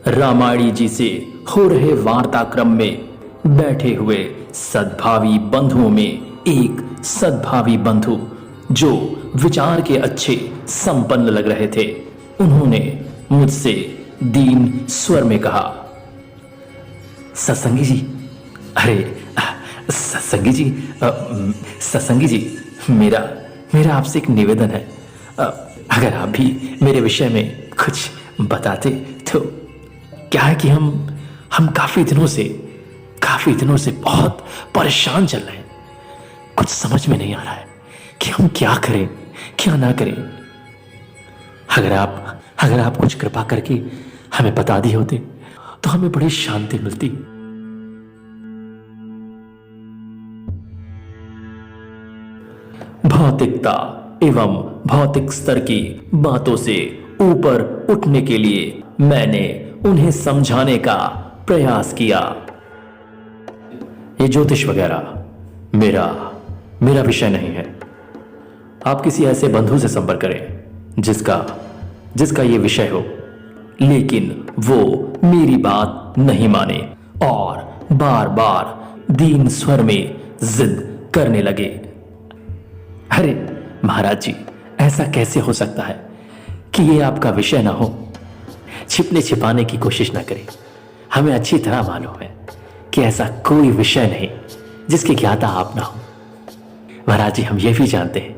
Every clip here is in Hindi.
रामायणी जी से हो रहे वार्ताक्रम में बैठे हुए सद्भावी बंधुओं में एक सद्भावी बंधु जो विचार के अच्छे संपन्न लग रहे थे, उन्होंने मुझसे दीन स्वर में कहा, सत्संगी जी, अरे सत्संगी जी, मेरा आपसे एक निवेदन है। अगर आप भी मेरे विषय में कुछ बताते तो। क्या है कि हम काफी दिनों से बहुत परेशान चल रहे हैं। कुछ समझ में नहीं आ रहा है कि हम क्या करें क्या ना करें। अगर आप कुछ कृपा करके हमें बता दिए होते तो हमें बड़ी शांति मिलती। भौतिकता एवं भौतिक स्तर की बातों से ऊपर उठने के लिए मैंने उन्हें समझाने का प्रयास किया। ये ज्योतिष वगैरह मेरा विषय नहीं है। आप किसी ऐसे बंधु से संपर्क करें जिसका ये विषय हो, लेकिन वो मेरी बात नहीं माने और बार बार दीन स्वर में जिद करने लगे। अरे महाराज जी, ऐसा कैसे हो सकता है कि ये आपका विषय ना हो। छिपने छिपाने की कोशिश ना करें। हमें अच्छी तरह मालूम है कि ऐसा कोई विषय नहीं जिसकी ज्ञाता आप ना हो। महाराज जी, हम ये भी जानते हैं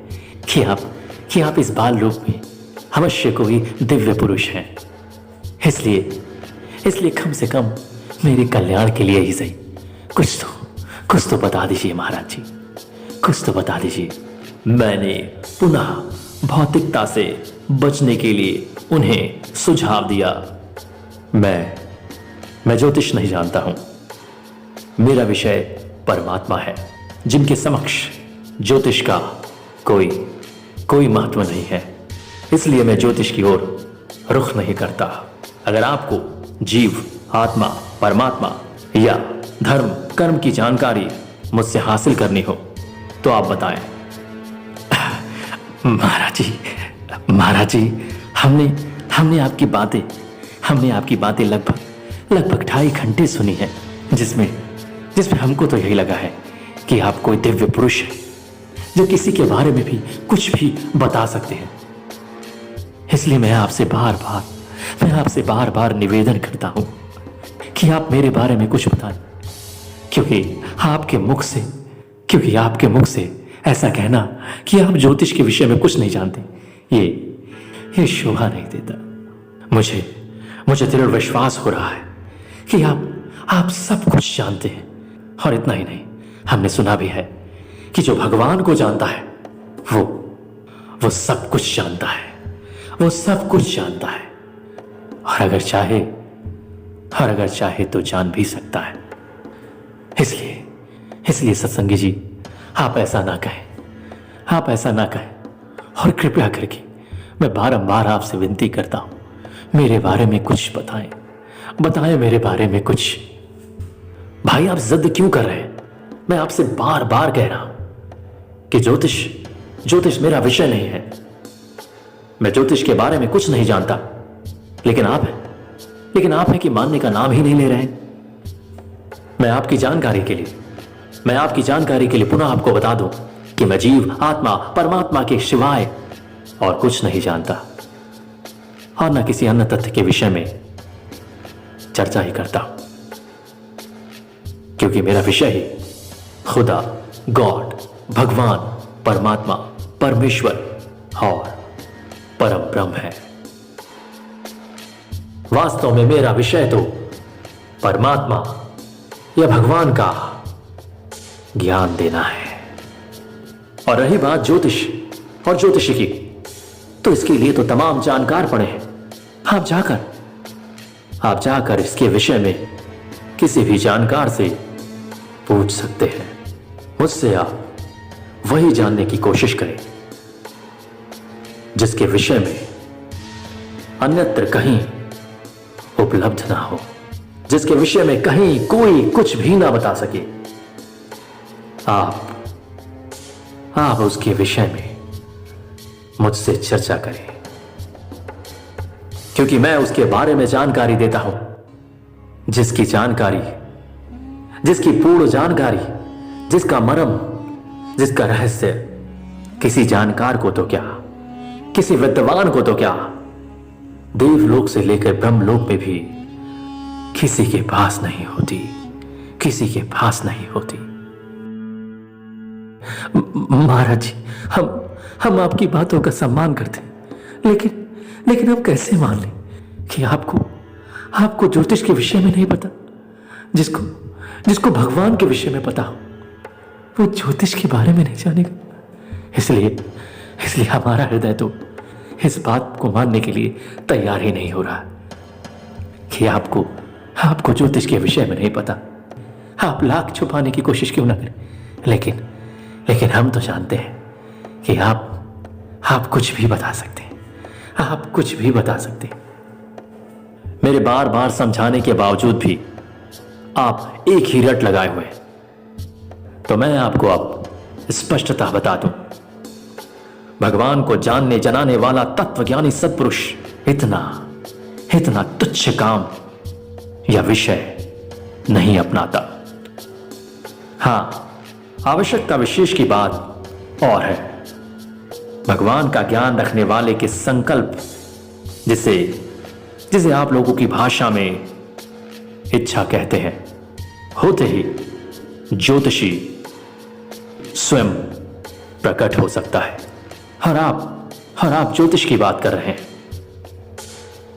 कि आप इस बाल रूप में अवश्य कोई दिव्य पुरुष हैं। इसलिए कम से कम मेरे कल्याण के लिए ही सही कुछ तो बता दीजिए महाराज जी, कुछ तो बता दीजिए। मैंने पुनः भौतिकता से बचने के लिए उन्हें सुझाव दिया। मैं ज्योतिष नहीं जानता हूं। मेरा विषय परमात्मा है, जिनके समक्ष ज्योतिष का कोई महत्व नहीं है। इसलिए मैं ज्योतिष की ओर रुख नहीं करता। अगर आपको जीव, आत्मा, परमात्मा या धर्म कर्म की जानकारी मुझसे हासिल करनी हो तो आप बताएं। महाराज जी, हमने आपकी बातें लगभग 2.5 घंटे सुनी है, जिसमें हमको तो यही लगा है कि आप कोई दिव्य पुरुष है जो किसी के बारे में भी कुछ भी बता सकते हैं। इसलिए मैं आपसे बार बार निवेदन करता हूं कि आप मेरे बारे में कुछ बताएं, क्योंकि आपके मुख से ऐसा कहना कि आप ज्योतिष के विषय में कुछ नहीं जानते, ये शोभा नहीं देता। मुझे दृढ़ विश्वास हो रहा है कि आप सब कुछ जानते हैं। और इतना ही नहीं, हमने सुना भी है कि जो भगवान को जानता है वो सब कुछ जानता है, और अगर चाहे तो जान भी सकता है। इसलिए सत्संगी जी, आप ऐसा ना कहें। और कृपया करके मैं बारंबार आपसे विनती करता हूं, मेरे बारे में कुछ बताएं मेरे बारे में कुछ। भाई, आप जिद क्यों कर रहे हैं? मैं आपसे बार बार कह रहा हूं कि ज्योतिष मेरा विषय नहीं है। मैं ज्योतिष के बारे में कुछ नहीं जानता, लेकिन आप हैं कि मानने का नाम ही नहीं ले रहे हैं। मैं आपकी जानकारी के लिए पुनः आपको बता दूं कि मैं जीव, आत्मा, परमात्मा के सिवाय और कुछ नहीं जानता, और न किसी अन्य तथ्य के विषय में चर्चा ही करता हूं, क्योंकि मेरा विषय ही खुदा, गॉड, भगवान, परमात्मा, परमेश्वर और परम ब्रह्म है। वास्तव में मेरा विषय तो परमात्मा या भगवान का ज्ञान देना है। और रही बात ज्योतिष और ज्योतिषी की, तो इसके लिए तो तमाम जानकार पड़े हैं। आप जाकर इसके विषय में किसी भी जानकार से पूछ सकते हैं। मुझसे आप वही जानने की कोशिश करें जिसके विषय में अन्यत्र कहीं उपलब्ध ना हो, जिसके विषय में कहीं कोई कुछ भी ना बता सके। आप उसके विषय में मुझसे चर्चा करें, क्योंकि मैं उसके बारे में जानकारी देता हूं जिसकी जानकारी, जिसकी पूर्ण जानकारी, जिसका मर्म, जिसका रहस्य किसी जानकार को तो क्या, किसी विद्वान को तो क्या, देवलोक से लेकर ब्रह्मलोक में भी किसी के पास नहीं होती, किसी के पास नहीं होती। महाराज जी, हम आपकी बातों का सम्मान करते हैं, लेकिन हम कैसे मान लें कि आपको ज्योतिष के विषय में नहीं पता? जिसको भगवान के विषय में पता हो, वो ज्योतिष के बारे में नहीं जानेगा। इसलिए हमारा हृदय तो इस बात को मानने के लिए तैयार ही नहीं हो रहा कि आपको ज्योतिष के विषय में नहीं पता। आप लाख छुपाने की कोशिश क्यों ना करें, लेकिन हम तो जानते हैं कि आप कुछ भी बता सकते हैं, आप कुछ भी बता सकते हैं। मेरे बार बार समझाने के बावजूद भी आप एक ही रट लगाए हुए हैं, तो मैं आपको अब स्पष्टता बता दूं। भगवान को जानने जनाने वाला तत्वज्ञानी सत्पुरुष इतना तुच्छ काम या विषय नहीं अपनाता। हां, आवश्यकता विशेष की बात और है। भगवान का ज्ञान रखने वाले के संकल्प, जिसे आप लोगों की भाषा में इच्छा कहते हैं, होते ही ज्योतिषी स्वयं प्रकट हो सकता है। और आप ज्योतिष की बात कर रहे हैं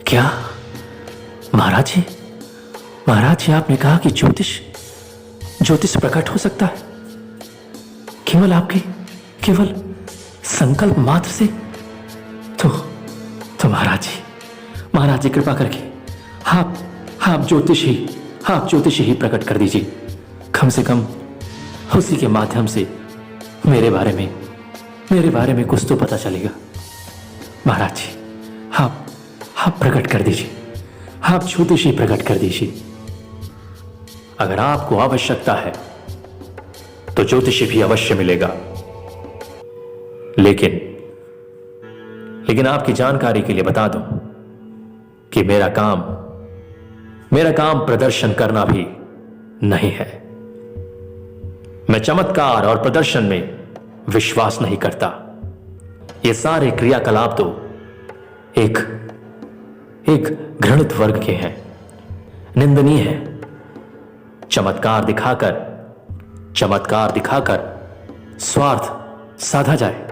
क्या? महाराज जी, आपने कहा कि ज्योतिष प्रकट हो सकता है केवल संकल्प मात्र से? तो महाराज जी कृपा करके आप ज्योतिष ही प्रकट कर दीजिए। कम से कम उसी के माध्यम से मेरे बारे में कुछ तो पता चलेगा। महाराज जी, आप प्रकट कर दीजिए, आप ज्योतिष ही प्रकट कर दीजिए। अगर आपको आवश्यकता है तो ज्योतिषी भी अवश्य मिलेगा। लेकिन आपकी जानकारी के लिए बता दूं कि मेरा काम प्रदर्शन करना भी नहीं है। मैं चमत्कार और प्रदर्शन में विश्वास नहीं करता। ये सारे क्रियाकलाप तो एक घृणित वर्ग के हैं, निंदनीय है। चमत्कार दिखाकर स्वार्थ साधा जाए,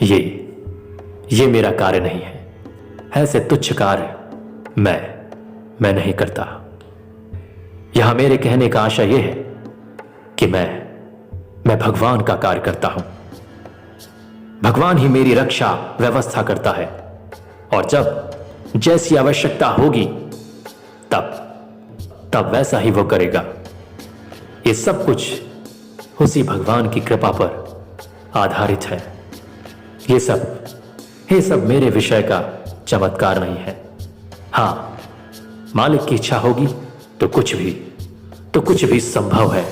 ये मेरा कार्य नहीं है। ऐसे तुच्छ कार्य मैं नहीं करता। यहां मेरे कहने का आशय यह है कि मैं भगवान का कार्य करता हूं। भगवान ही मेरी रक्षा व्यवस्था करता है, और जब जैसी आवश्यकता होगी तब वैसा ही वो करेगा। ये सब कुछ उसी भगवान की कृपा पर आधारित है। ये सब मेरे विषय का चमत्कार नहीं है। हां, मालिक की इच्छा होगी तो कुछ भी संभव है।